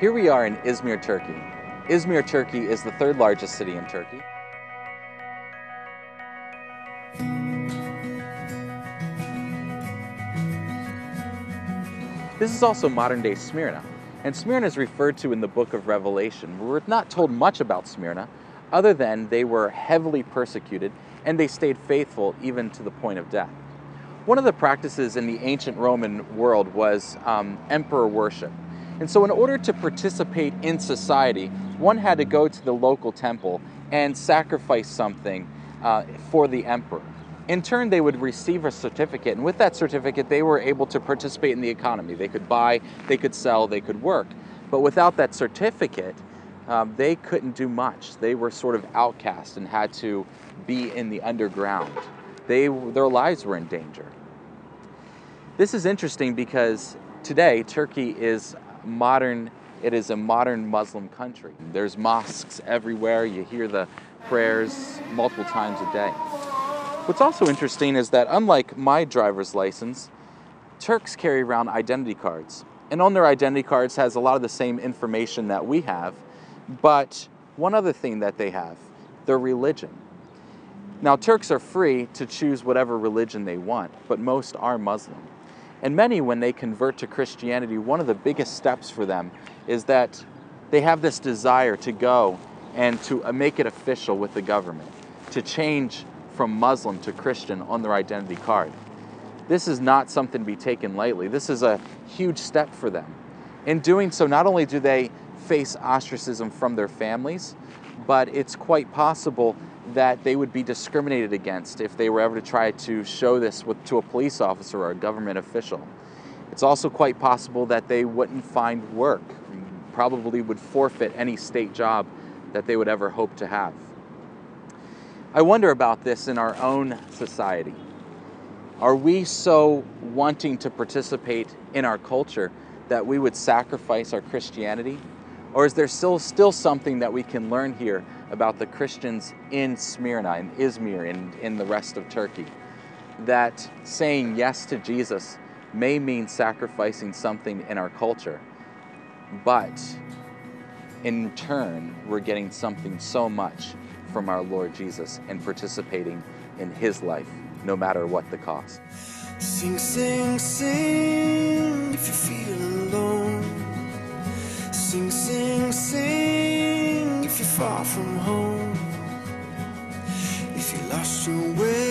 Here we are in Izmir, Turkey. Izmir, Turkey is the third largest city in Turkey. This is also modern-day Smyrna, and Smyrna is referred to in the book of Revelation. We're not told much about Smyrna, other than they were heavily persecuted and they stayed faithful even to the point of death. One of the practices in the ancient Roman world was emperor worship. And so in order to participate in society, one had to go to the local temple and sacrifice something for the emperor. In turn, they would receive a certificate, and with that certificate, they were able to participate in the economy. They could buy, they could sell, they could work. But without that certificate, they couldn't do much. They were sort of outcast and had to be in the underground. Their lives were in danger. This is interesting because today, Turkey is modern. It is a modern Muslim country. There's mosques everywhere. You hear the prayers multiple times a day. What's also interesting is that unlike my driver's license, Turks carry around identity cards. And on their identity cards has a lot of the same information that we have, but one other thing that they have, their religion. Now, Turks are free to choose whatever religion they want, but most are Muslim. And many, when they convert to Christianity, one of the biggest steps for them is that they have this desire to go and to make it official with the government, to change from Muslim to Christian on their identity card. This is not something to be taken lightly. This is a huge step for them. In doing so, not only do they face ostracism from their families, but it's quite possible that they would be discriminated against if they were ever to try to show this to a police officer or a government official. It's also quite possible that they wouldn't find work, probably would forfeit any state job that they would ever hope to have. I wonder about this in our own society. Are we so wanting to participate in our culture that we would sacrifice our Christianity? Or is there still something that we can learn here about the Christians in Smyrna, in Izmir, and in the rest of Turkey? That saying yes to Jesus may mean sacrificing something in our culture, but in turn, we're getting something so much from our Lord Jesus and participating in His life, no matter what the cost. Sing, sing, sing, if you feel alone. Sing, sing, sing, if you're far from home. If you lost your way.